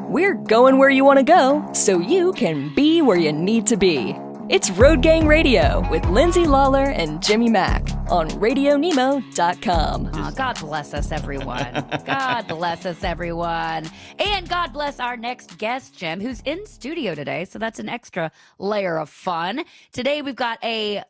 We're going where you want to go so you can be where you need to be. It's Road Gang Radio with Lindsay, Lawler, and Jimmy Mack on RadioNemo.com. God bless us, everyone. God bless us, everyone. And God bless our next guest, Jim, who's in studio today. So that's an extra layer of fun. Today we've got a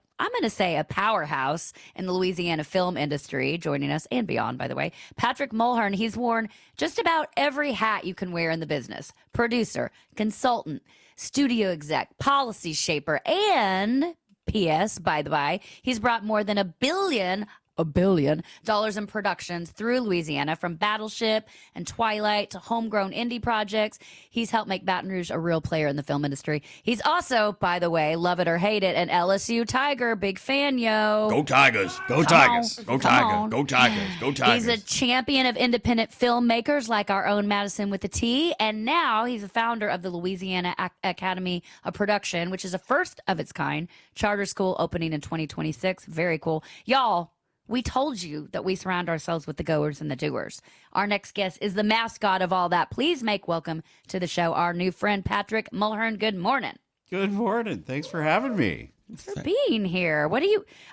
powerhouse in the Louisiana film industry joining us and beyond, by the way. Patrick Mulhearn. He's worn just about every hat you can wear in the business. Producer, consultant, studio exec, policy shaper, and P.S., by the by, he's brought more than $1 billion in productions through Louisiana, from Battleship and Twilight to homegrown indie projects. He's helped make Baton Rouge a real player in the film industry. He's also, by the way, love it or hate it, an LSU Tiger. Big fan, yo. Go Tigers. Go Tigers. Go Tigers. Go Tigers. Go Tigers. He's a champion of independent filmmakers like our own Madison with a T. And now he's the founder of the Louisiana Academy of Production, which is a first of its kind charter school opening in 2026. Very cool. Y'all, we told you that we surround ourselves with the goers and the doers. Our next guest is the mascot of all that. Please make welcome to the show our new friend, Patrick Mulhearn. Good morning. Good morning. Thanks for having me. Thanks for being here.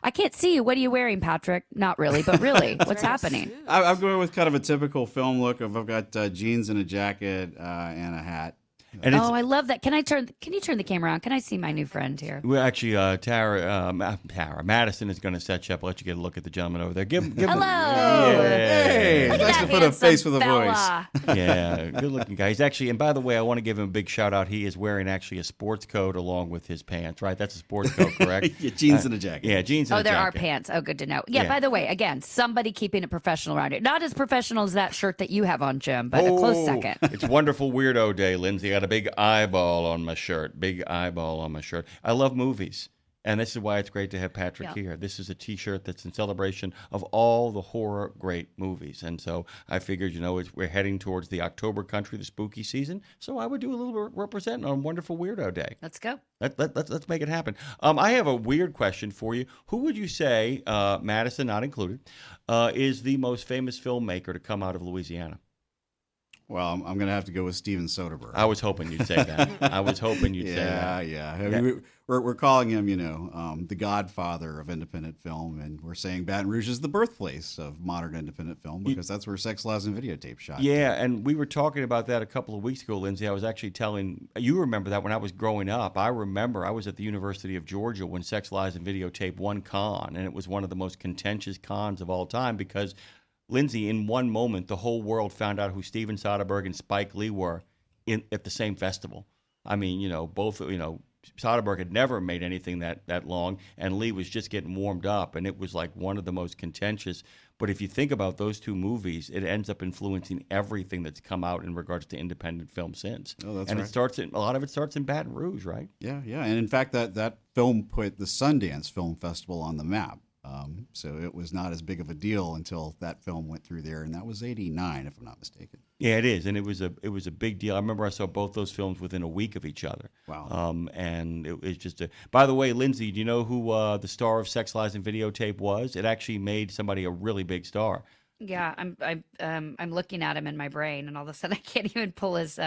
I can't see you. What are you wearing, Patrick? Not really, but really, what's happening? I'm going with kind of a typical film look. I've got jeans and a jacket and a hat. And I love that. Can you turn the camera on? Can I see my new friend here? We're actually, Tara, Madison is going to set you up. I'll let you get a look at the gentleman over there. Give Hello. Hey, nice to put a face with a voice. Yeah, good looking guy. He's actually, and by the way, I want to give him a big shout out. He is wearing actually a sports coat along with his pants, right? That's a sports coat, correct? Yeah, jeans and a jacket. Yeah, jeans and a jacket. Oh, there are pants. Oh, good to know. Yeah, by the way, again, somebody keeping it professional around here. Not as professional as that shirt that you have on, Jim, but a close second. It's Wonderful Weirdo Day, Lindsay. I got a big eyeball on my shirt. Big eyeball on my shirt. I love movies. And this is why it's great to have Patrick here. This is a T-shirt that's in celebration of all the horror great movies. And so I figured, we're heading towards the October country, the spooky season. So I would do a little representing on Wonderful Weirdo Day. Let's go. Let's make it happen. I have a weird question for you. Who would you say, Madison not included, is the most famous filmmaker to come out of Louisiana? Well, I'm going to have to go with Steven Soderbergh. I was hoping you'd say that. I was hoping you'd say that. Yeah. I mean, we're calling him, the godfather of independent film, and we're saying Baton Rouge is the birthplace of modern independent film because that's where Sex, Lies, and Videotape shot. Yeah, and we were talking about that a couple of weeks ago, Lindsay. I was actually telling you remember that when I was growing up. I remember I was at the University of Georgia when Sex, Lies, and Videotape won Cannes, and it was one of the most contentious Cannes of all time because, Lindsay, in one moment, the whole world found out who Steven Soderbergh and Spike Lee were at the same festival. I mean, both, Soderbergh had never made anything that long, and Lee was just getting warmed up, and it was like one of the most contentious. But if you think about those two movies, it ends up influencing everything that's come out in regards to independent film since. Oh, that's and right. A lot of it starts in Baton Rouge, right? Yeah. And in fact, that film put the Sundance Film Festival on the map. So it was not as big of a deal until that film went through there, and that was '89, if I'm not mistaken. Yeah, it is, and it was a big deal. I remember I saw both those films within a week of each other. Wow. And it was just a. By the way, Lindsay, do you know who the star of Sex, Lies, and Videotape was? It actually made somebody a really big star. Yeah, I'm looking at him in my brain, and all of a sudden I can't even pull his.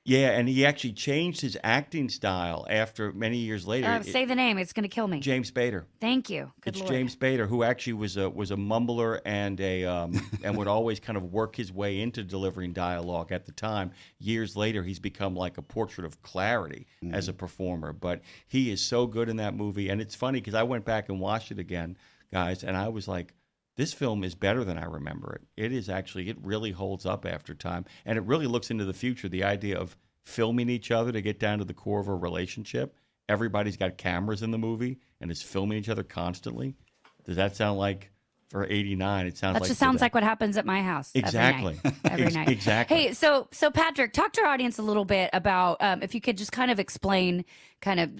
Yeah, and he actually changed his acting style after many years later. Say the name; it's going to kill me. James Spader. Thank you. Good It's Lord. James Spader, who actually was a mumbler and and would always kind of work his way into delivering dialogue at the time. Years later, he's become like a portrait of clarity as a performer. But he is so good in that movie, and it's funny because I went back and watched it again, guys, and I was like, this film is better than I remember it. It really holds up after time. And it really looks into the future, the idea of filming each other to get down to the core of a relationship. Everybody's got cameras in the movie and is filming each other constantly. Does that sound like, for '89, it sounds like... That just sounds like what happens at my house. Exactly. Every night. Exactly. Hey, so Patrick, talk to our audience a little bit about, if you could just kind of explain kind of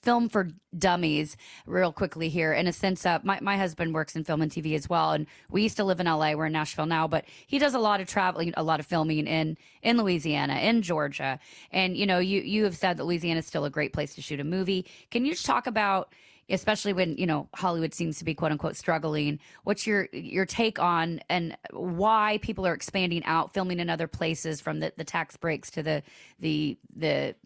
film for dummies real quickly here, in a sense of, my husband works in film and TV as well, and we used to live in LA. We're in Nashville now, but he does a lot of traveling, a lot of filming in Louisiana, in Georgia. And, you have said that Louisiana is still a great place to shoot a movie. Can you just talk about, especially when, Hollywood seems to be quote unquote struggling. What's your take on and why people are expanding out, filming in other places, from the tax breaks to the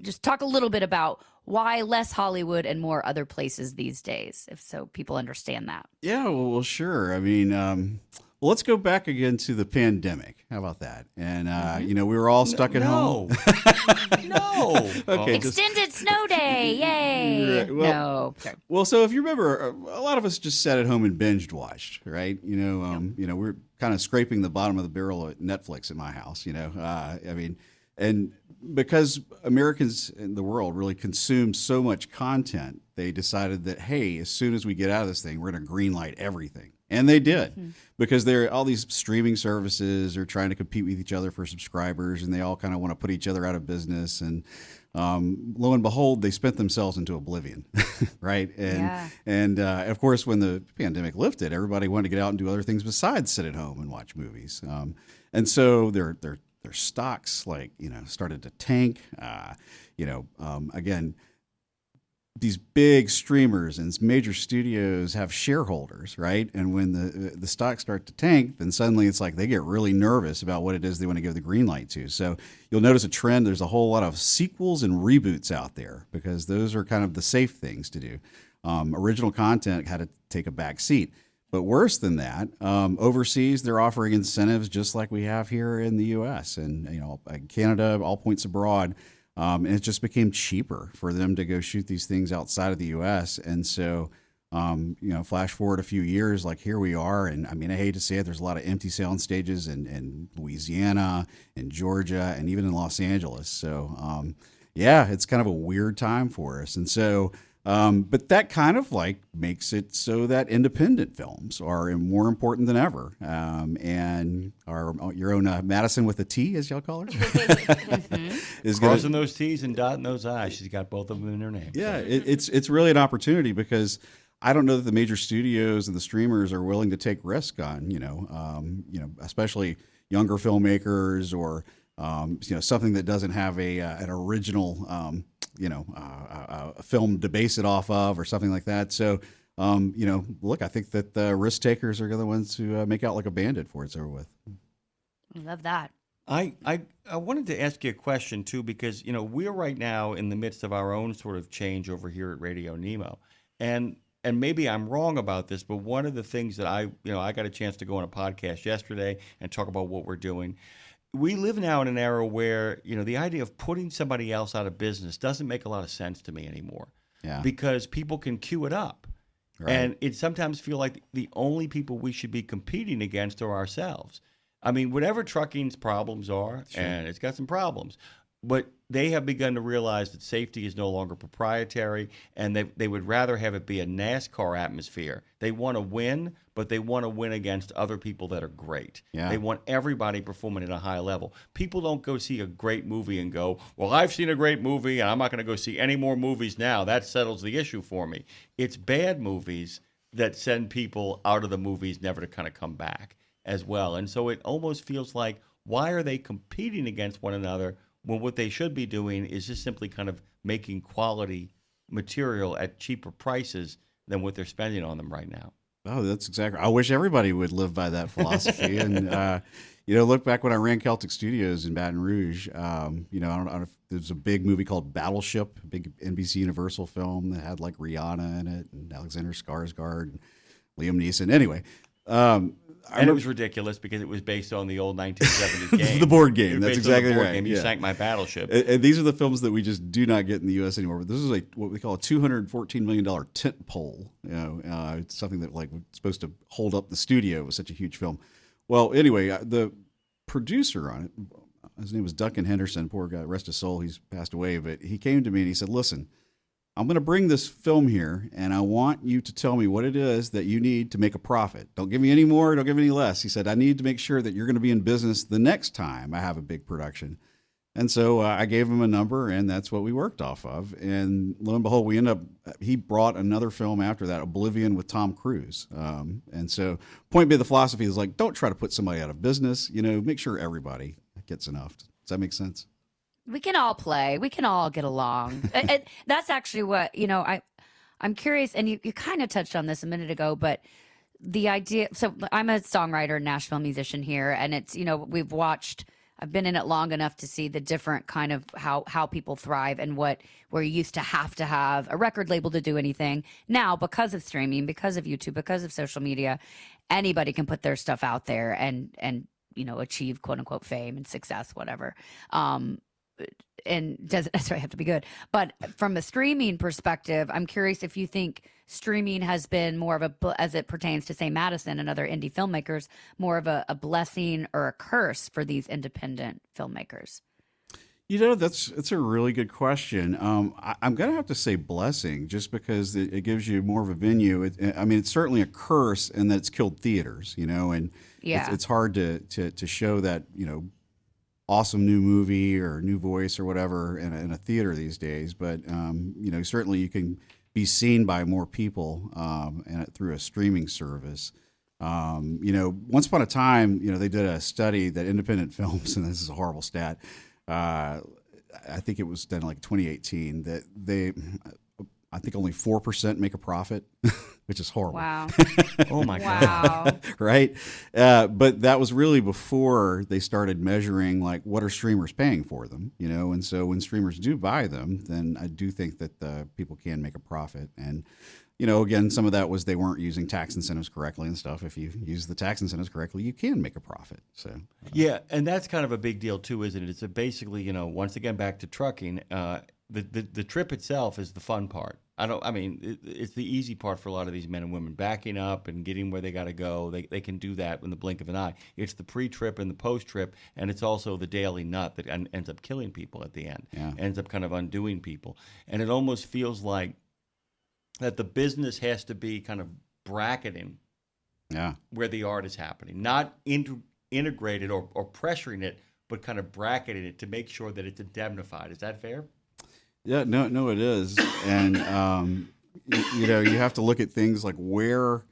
just talk a little bit about why less Hollywood and more other places these days, if so people understand that. Yeah, well, sure. I mean, well, let's go back again to the pandemic. How about that? And, we were all stuck at home. No. Okay. Extended snow day. Yay. Right, well, no. Okay. Well, so if you remember, a lot of us just sat at home and binge watched, right? We're kind of scraping the bottom of the barrel at Netflix at my house, and because Americans in the world really consume so much content, they decided that, hey, as soon as we get out of this thing, we're going to greenlight everything. And they did, because all these streaming services are trying to compete with each other for subscribers, and they all kind of want to put each other out of business. And lo and behold, they spent themselves into oblivion, right? And of course, when the pandemic lifted, everybody wanted to get out and do other things besides sit at home and watch movies. And so their stocks started to tank. Again, these big streamers and major studios have shareholders, right? And when the stocks start to tank, then suddenly it's like they get really nervous about what it is they want to give the green light to. So you'll notice a trend. There's a whole lot of sequels and reboots out there because those are kind of the safe things to do. Original content had to take a back seat. But worse than that, overseas, they're offering incentives just like we have here in the U.S. and, Canada, all points abroad. And it just became cheaper for them to go shoot these things outside of the U.S. And so, flash forward a few years, like here we are. And I mean, I hate to say it, there's a lot of empty sound stages in Louisiana and Georgia and even in Los Angeles. So, it's kind of a weird time for us. And so, but that kind of makes it so that independent films are more important than ever. And your own Madison with a T, as y'all call her, is crossing those T's and dotting those I's. She's got both of them in her name. Yeah, it's really an opportunity because I don't know that the major studios and the streamers are willing to take risk on especially younger filmmakers or something that doesn't have an original a film to base it off of or something like that. So, look, I think that the risk takers are the ones who make out like a bandit before it's over with. I love that. I wanted to ask you a question too, because we're right now in the midst of our own sort of change over here at Radio Nemo, and maybe I'm wrong about this, but one of the things that I got a chance to go on a podcast yesterday and talk about what we're doing. We live now in an era where, the idea of putting somebody else out of business doesn't make a lot of sense to me anymore. Yeah. Because people can queue it up. Right. And it sometimes feel like the only people we should be competing against are ourselves. I mean, whatever trucking's problems are, sure, and it's got some problems, but they have begun to realize that safety is no longer proprietary, and they would rather have it be a NASCAR atmosphere. They want to win, but they want to win against other people that are great. Yeah. They want everybody performing at a high level. People don't go see a great movie and go, well, I've seen a great movie, and I'm not going to go see any more movies now. That settles the issue for me. It's bad movies that send people out of the movies never to kind of come back as well. And so it almost feels like, why are they competing against one another when what they should be doing is just simply kind of making quality material at cheaper prices than what they're spending on them right now? Oh, that's exactly. I wish everybody would live by that philosophy. And, look back when I ran Celtic Studios in Baton Rouge, I don't know if there's a big movie called Battleship, a big NBC Universal film that had Rihanna in it and Alexander Skarsgård and Liam Neeson. Anyway, and it was ridiculous because it was based on the old 1970s game. The board game. That's exactly right. Game. You sank my Battleship. And these are the films that we just do not get in the U.S. anymore. But this is what we call a $214 million tent pole. It's something that was supposed to hold up the studio. It was such a huge film. Well, anyway, the producer on it, his name was Duncan Henderson. Poor guy, rest his soul. He's passed away. But he came to me and he said, listen, I'm going to bring this film here, and I want you to tell me what it is that you need to make a profit. Don't give me any more, don't give me any less. He said, I need to make sure that you're going to be in business the next time I have a big production. And so I gave him a number, and that's what we worked off of. And lo and behold, he brought another film after that, Oblivion with Tom Cruise. And so point being, the philosophy is don't try to put somebody out of business. Make sure everybody gets enough. Does that make sense? We can all play. We can all get along. That's actually what, I'm curious, and you kind of touched on this a minute ago, but the idea, so I'm a songwriter, Nashville musician here, and it's, I've been in it long enough to see the different kind of how people thrive and where you used to have a record label to do anything. Now, because of streaming, because of YouTube, because of social media, anybody can put their stuff out there and achieve quote unquote fame and success, whatever. And doesn't necessarily have to be good. But from a streaming perspective, I'm curious if you think streaming has been more of as it pertains to, say, Madison and other indie filmmakers, more of a blessing or a curse for these independent filmmakers. That's a really good question. I'm going to have to say blessing, just because it gives you more of a venue. It's certainly a curse in that it's killed theaters, and it's hard to show that, awesome new movie or new voice or whatever in a theater these days. But certainly you can be seen by more people and through a streaming service. Once upon a time, they did a study that independent films, and this is a horrible stat, I think it was done in like 2018, that I think only 4% make a profit, which is horrible. Wow. Oh my Wow. God. Right? But that was really before they started measuring, like, what are streamers paying for them, And so when streamers do buy them, then I do think that people can make a profit. And, again, some of that was they weren't using tax incentives correctly and stuff. If you use the tax incentives correctly, you can make a profit. So yeah, and that's kind of a big deal too, isn't it? It's basically, once again, back to trucking, the trip itself is the fun part. It's the easy part for a lot of these men and women, backing up and getting where they got to go. They can do that in the blink of an eye. It's the pre-trip and the post-trip, and it's also the daily nut that ends up killing people at the end, ends up kind of undoing people. And it almost feels like that the business has to be kind of bracketing where the art is happening, not integrated or pressuring it, but kind of bracketing it to make sure that it's indemnified. Is that fair? Yeah, no, it is. And, you have to look at things like where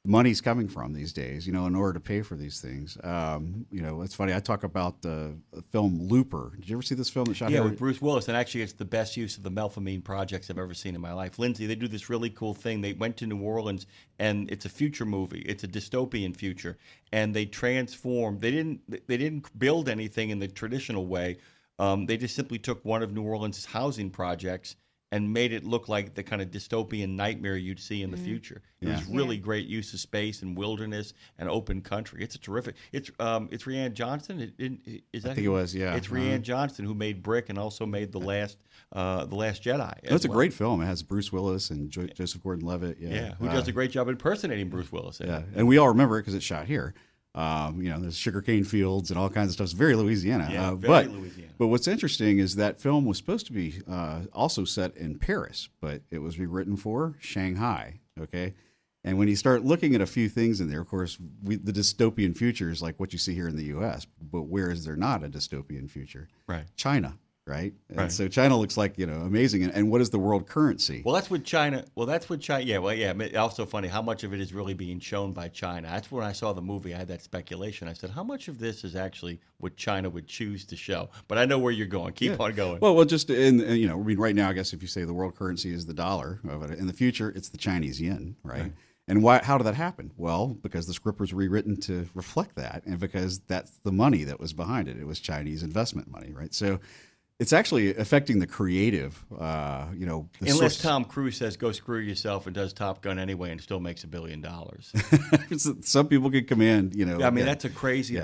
money's coming from these days, in order to pay for these things. It's funny. I talk about the film Looper. Did you ever see this film that shot here? Yeah, with Bruce Willis. And actually, it's the best use of the melphamine projects I've ever seen in my life. Lindsay, they do this really cool thing. They went to New Orleans, and it's a future movie. It's a dystopian future. And they transformed. They didn't build anything in the traditional way. They just simply took one of New Orleans' housing projects and made it look like the kind of dystopian nightmare you'd see in the future. It was really great use of space and wilderness and open country. It's a terrific. It's Rianne Johnston. I think it was. Yeah, it's Rianne Johnston who made Brick and also made The Last Jedi. It's a great film. It has Bruce Willis and Joseph Gordon-Levitt. Who does a great job impersonating Bruce Willis. And we all remember it because it's shot here. There's sugarcane fields and all kinds of stuff. It's very Louisiana. Louisiana. But what's interesting is that film was supposed to be also set in Paris, but it was rewritten for Shanghai. Okay. And when you start looking at a few things in there, of course, the dystopian future is like what you see here in the U.S., but where is there not a dystopian future? Right. China. Right. And so China looks like, amazing. And what is the world currency? Well, that's what China. Yeah. Also funny how much of it is really being shown by China. That's when I saw the movie. I had that speculation. I said, how much of this is actually what China would choose to show? But I know where you're going. Keep on going. Well, just right now, I guess if you say the world currency is the dollar, in the future, it's the Chinese yen. Right. And how did that happen? Well, because the script was rewritten to reflect that, and because that's the money that was behind it. It was Chinese investment money. Right. So it's actually affecting the creative, Unless Tom Cruise says, go screw yourself and does Top Gun anyway and still makes $1 billion. Some people can come in, that's a crazy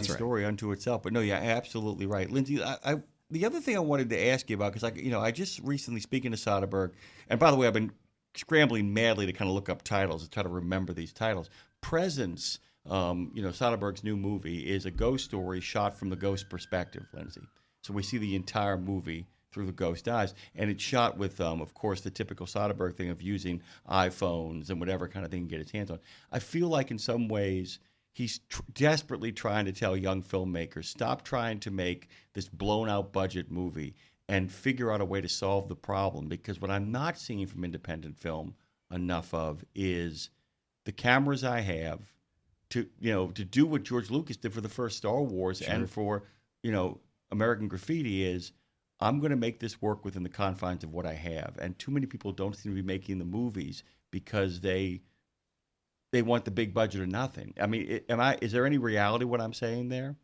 story unto itself. But no, absolutely right. Lindsay, the other thing I wanted to ask you about, because I just recently, speaking to Soderbergh, and by the way, I've been scrambling madly to kind of look up titles and try to remember these titles. Presence, Soderbergh's new movie, is a ghost story shot from the ghost perspective, Lindsay. So we see the entire movie through the ghost eyes. And it's shot with, of course, the typical Soderbergh thing of using iPhones and whatever kind of thing to get his hands on. I feel like in some ways he's desperately trying to tell young filmmakers, stop trying to make this blown-out budget movie and figure out a way to solve the problem. Because what I'm not seeing from independent film enough of is the cameras I have to do what George Lucas did for the first Star Wars and for, American Graffiti is I'm going to make this work within the confines of what I have. And too many people don't seem to be making the movies because they want the big budget or nothing. I mean, is there any reality what I'm saying there?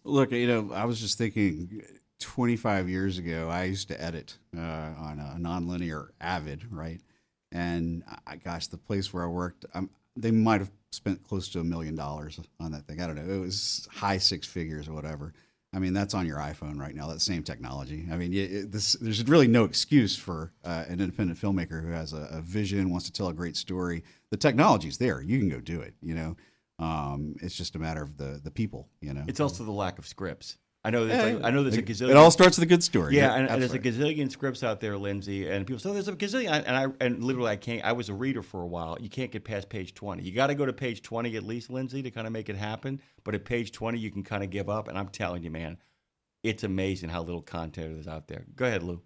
Look, I was just thinking 25 years ago, I used to edit on a nonlinear Avid, right? And gosh, the place where I worked, they might have spent close to $1 million on that thing. I don't know. It was high six figures or whatever. I mean, that's on your iPhone right now, that same technology. I mean, there's really no excuse for an independent filmmaker who has a vision, wants to tell a great story. The technology's there. You can go do it, It's just a matter of the people, It's also the lack of scripts. I know there's a gazillion. It all starts with a good story. Yeah, and there's a gazillion scripts out there, Lindsay, and people say there's a gazillion. And literally, I was a reader for a while. You can't get past page 20. You got to go to page 20 at least, Lindsay, to kind of make it happen. But at page 20, you can kind of give up. And I'm telling you, man, it's amazing how little content is out there. Go ahead, Lou.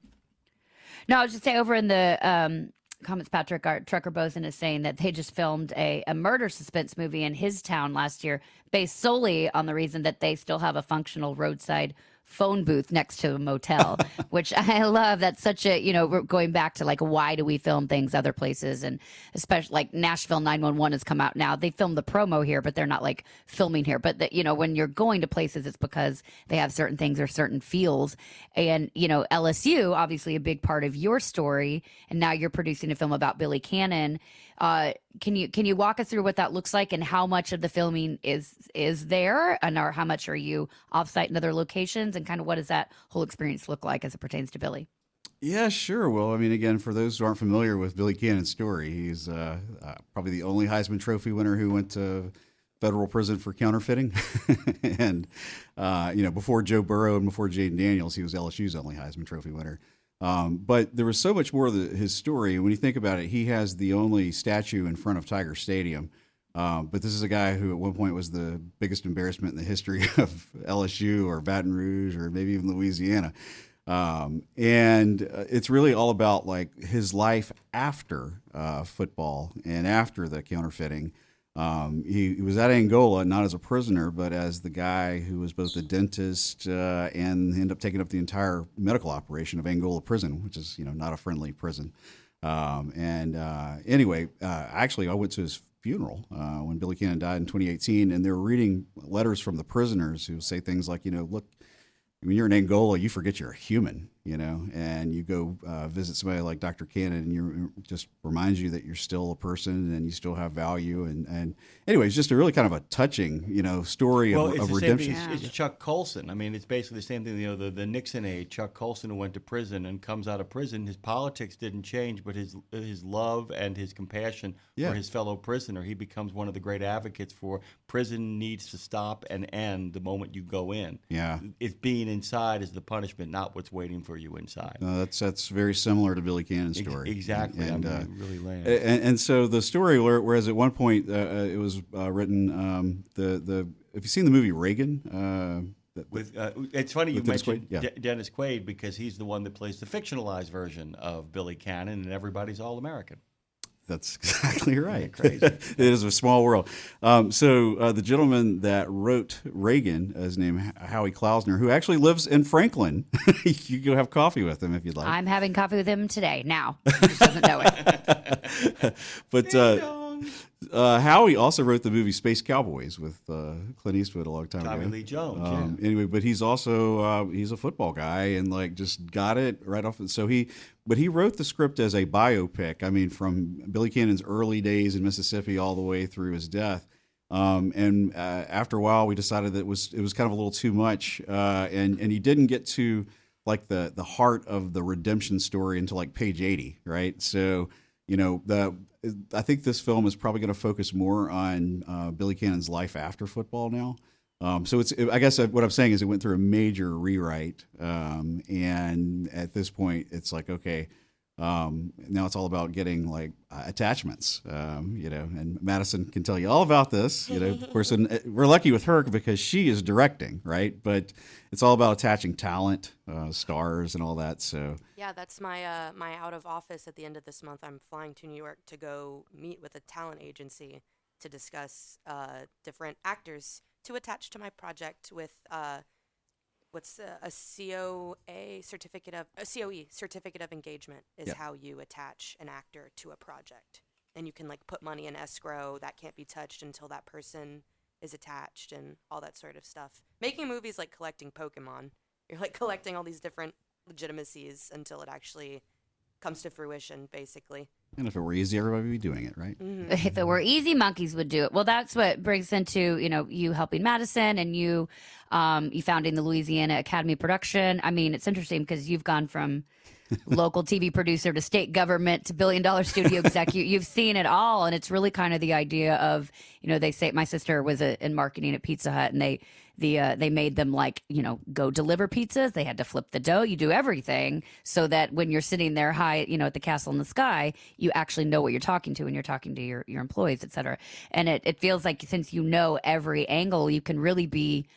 No, I was just saying over in the comments, Patrick, our trucker Boson is saying that they just filmed a murder suspense movie in his town last year based solely on the reason that they still have a functional roadside phone booth next to a motel, which I love. That's such a, we're going back to like, why do we film things other places? And especially like Nashville 911 has come out now. They film the promo here, but they're not like filming here. But when you're going to places, it's because they have certain things or certain feels. And, LSU, obviously a big part of your story. And now you're producing a film about Billy Cannon. Can you walk us through what that looks like and how much of the filming is there, and or how much are you offsite in other locations, and kind of what does that whole experience look like as it pertains to Billy? Yeah, sure. Well, I mean, again, for those who aren't familiar with Billy Cannon's story, he's probably the only Heisman Trophy winner who went to federal prison for counterfeiting. And, before Joe Burrow and before Jaden Daniels, he was LSU's only Heisman Trophy winner. But there was so much more of his story. And when you think about it, he has the only statue in front of Tiger Stadium. But this is a guy who at one point was the biggest embarrassment in the history of LSU or Baton Rouge or maybe even Louisiana. And it's really all about like his life after football and after the counterfeiting. He was at Angola, not as a prisoner, but as the guy who was both a dentist and ended up taking up the entire medical operation of Angola prison, which is, not a friendly prison. Anyway, actually, I went to his funeral when Billy Cannon died in 2018, and they were reading letters from the prisoners who say things like, look, when you're in Angola, you forget you're a human, and you go visit somebody like Dr. Cannon, and you just reminds you that you're still a person and you still have value. And anyway, it's just a really kind of a touching, story of redemption. It's Chuck Colson. I mean, it's basically the same thing. The Nixon age, Chuck Colson, who went to prison and comes out of prison. His politics didn't change, but his love and his compassion for his fellow prisoner. He becomes one of the great advocates for prison needs to stop and end the moment you go in. Yeah, it's being inside is the punishment, not what's waiting for you inside. That's very similar to Billy Cannon's story. Exactly. And it really lands. And so the story, whereas at one point it was written, have you seen the movie Reagan? It's funny you mentioned Quaid? Yeah. Dennis Quaid, because he's the one that plays the fictionalized version of Billy Cannon, and everybody's All-American. That's exactly right. Crazy. It is a small world. So the gentleman that wrote Reagan is named Howie Klausner, who actually lives in Franklin. You can go have coffee with him if you'd like. I'm having coffee with him today. Now, he just doesn't know it. But Howie also wrote the movie Space Cowboys with Clint Eastwood a long time ago. Tommy Lee Jones. Anyway, but he's also he's a football guy and like just got it right off. So he wrote the script as a biopic. I mean, from Billy Cannon's early days in Mississippi all the way through his death. And after a while, we decided that it was kind of a little too much, and he didn't get to like the heart of the redemption story until like page 80, right? So I think this film is probably going to focus more on Billy Cannon's life after football now. So I guess what I'm saying is it went through a major rewrite, and at this point, it's like okay. Now it's all about getting like attachments, and Madison can tell you all about this, of course, and we're lucky with her because she is directing, right? But it's all about attaching talent, stars and all that. So yeah, that's my my out of office at the end of this month. I'm flying to New York to go meet with a talent agency to discuss different actors to attach to my project with what's a COE certificate of engagement is how you attach an actor to a project, and you can like put money in escrow that can't be touched until that person is attached and all that sort of stuff. Making movies like collecting Pokemon. You're like collecting all these different legitimacies until it actually comes to fruition, basically. And if it were easy, everybody would be doing it, right? Mm-hmm. If it were easy, monkeys would do it. Well, that's what brings into, you helping Madison and you founding the Louisiana Academy of Production. I mean, it's interesting because you've gone from local TV producer to state government to billion-dollar studio exec. You've seen it all, and it's really kind of the idea of, they say my sister was in marketing at Pizza Hut, and they made them go deliver pizzas. They had to flip the dough. You do everything so that when you're sitting there high, at the castle in the sky, you actually know what you're talking to, and you're talking to your employees, et cetera. And it feels like since you know every angle, you can really be,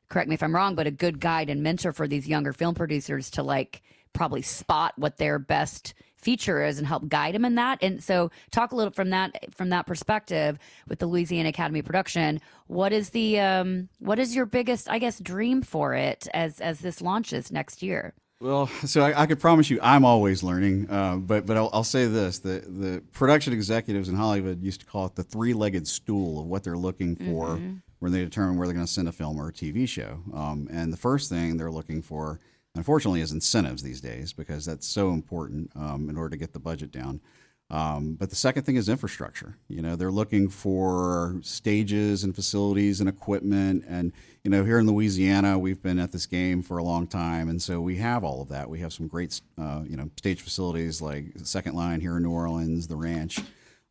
correct me if I'm wrong, but a good guide and mentor for these younger film producers to probably spot what their best feature is and help guide them in that. And so talk a little from that perspective with the Louisiana Academy of Production. What is your biggest, I guess, dream for it as this launches next year? Well, so I could promise you I'm always learning, but I'll say this, the production executives in Hollywood used to call it the three-legged stool of what they're looking for when they determine where they're going to send a film or a TV show. And the first thing they're looking for, unfortunately, is incentives these days, because that's so important in order to get the budget down. But the second thing is infrastructure. They're looking for stages and facilities and equipment. And, here in Louisiana, we've been at this game for a long time. And so we have all of that. We have some great, stage facilities like Second Line here in New Orleans, the Ranch,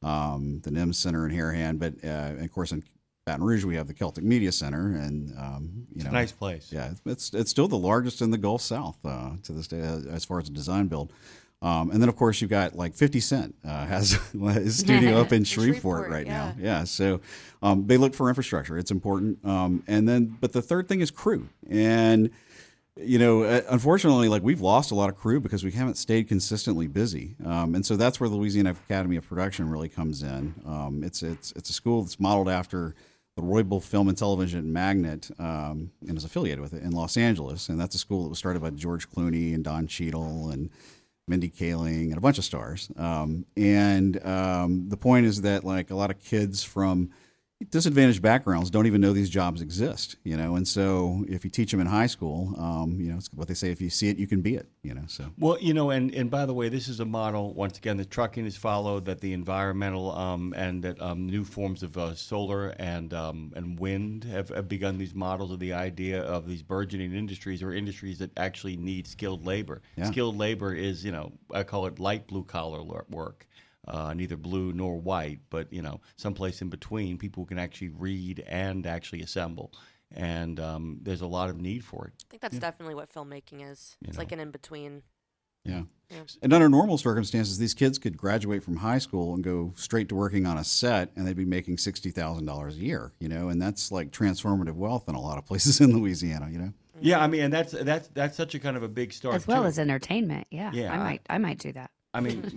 the NIMS Center in Harahan. But, of course, in Baton Rouge, we have the Celtic Media Center, and it's a nice place. Yeah, it's still the largest in the Gulf South to this day as far as a design build. And then of course you've got 50 Cent has his studio up in Shreveport right now. Yeah, so they look for infrastructure. It's important. But the third thing is crew. And unfortunately, we've lost a lot of crew because we haven't stayed consistently busy. And so that's where the Louisiana Academy of Production really comes in. It's a school that's modeled after the Roybal Film and Television Magnet, and is affiliated with it in Los Angeles. And that's a school that was started by George Clooney and Don Cheadle and Mindy Kaling and a bunch of stars. The point is that a lot of kids from disadvantaged backgrounds don't even know these jobs exist, and so if you teach them in high school, it's what they say, if you see it, you can be it, so. Well, and by the way, this is a model, once again, that trucking is followed, that the environmental and that new forms of solar and wind have begun these models of the idea of these burgeoning industries, or industries that actually need skilled labor. Yeah. Skilled labor is, I call it light blue collar work. Neither blue nor white, but someplace in between, people who can actually read and actually assemble. And there's a lot of need for it. I think that's definitely what filmmaking is. It's like an in-between. Yeah. And under normal circumstances, these kids could graduate from high school and go straight to working on a set, and they'd be making $60,000 a year, and that's like transformative wealth in a lot of places in Louisiana, Yeah, I mean, and that's such a kind of a big start, as well too. As entertainment. Yeah, I might do that. I mean,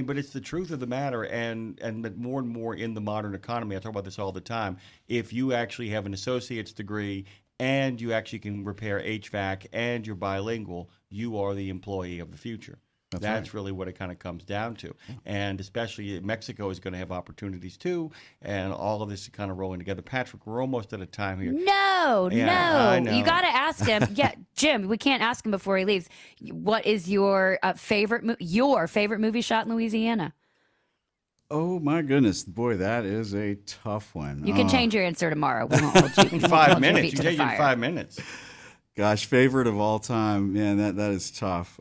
but it's the truth of the matter, and more and more in the modern economy. I talk about this all the time. If you actually have an associate's degree and you actually can repair HVAC and you're bilingual, you are the employee of the future. That's really what it kind of comes down to. And especially Mexico is going to have opportunities too, and all of this is kind of rolling together. Patrick, we're almost at a time here. No. I know. You got to ask him. Yeah, Jim, we can't ask him before he leaves. What is your favorite movie shot in Louisiana? Oh my goodness, boy, that is a tough one. You can change your answer tomorrow. We won't hold you. In 5 minutes. You take it in 5 minutes. Gosh, favorite of all time, man, that is tough.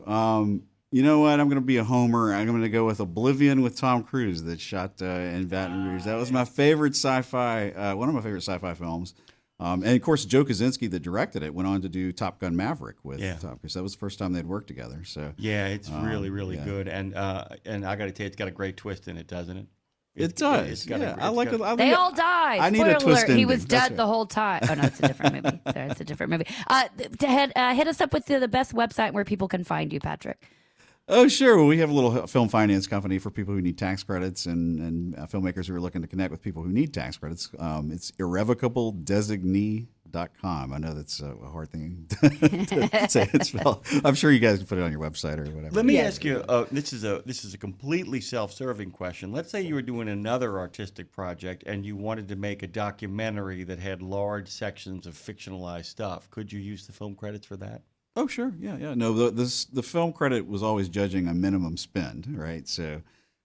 You know what? I'm going to be a homer. I'm going to go with Oblivion with Tom Cruise that shot in Baton Rouge. That was my favorite sci-fi, one of my favorite sci-fi films. And of course, Joe Kosinski that directed it went on to do Top Gun Maverick with Tom Cruise. That was the first time they'd worked together. So yeah, it's really good. And I got to tell you, it's got a great twist in it, doesn't it? It does. They all died. I need Spoiler a twist alert. He ending. was dead That's the whole time. Oh no, it's a different movie. Sorry, it's a different movie. Hit us up with the best website where people can find you, Patrick. Oh, sure. Well, we have a little film finance company for people who need tax credits and filmmakers who are looking to connect with people who need tax credits. It's Irrevocable Designee filmcredit.com. I know that's a hard thing to say and spell. I'm sure you guys can put it on your website or whatever. Let me ask you. This is a completely self-serving question. Let's say you were doing another artistic project and you wanted to make a documentary that had large sections of fictionalized stuff. Could you use the film credits for that? Oh, sure. Yeah. No, the film credit was always judging a minimum spend, right? So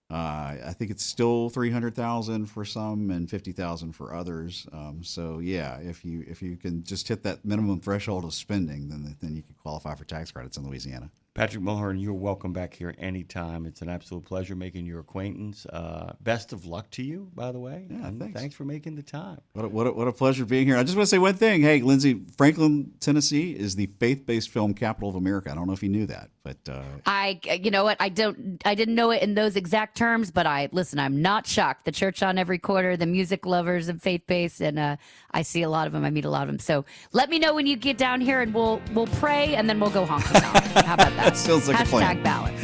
I think it's still $300,000 for some and $50,000 for others. So yeah, if you can just hit that minimum threshold of spending, then you can qualify for tax credits in Louisiana. Patrick Mulhearn, you're welcome back here anytime. It's an absolute pleasure making your acquaintance. Best of luck to you, by the way. Yeah, thanks. Thanks for making the time. What a pleasure being here. I just want to say one thing. Hey, Lindsay, Franklin, Tennessee is the faith-based film capital of America. I don't know if you knew that, but you know what? I didn't know it in those exact terms, but I'm not shocked. The church on every corner, the music lovers of faith-based, and I see a lot of them. I meet a lot of them. So let me know when you get down here, and we'll pray, and then we'll go honky tonk. How about that? Sounds like a plan. #balance.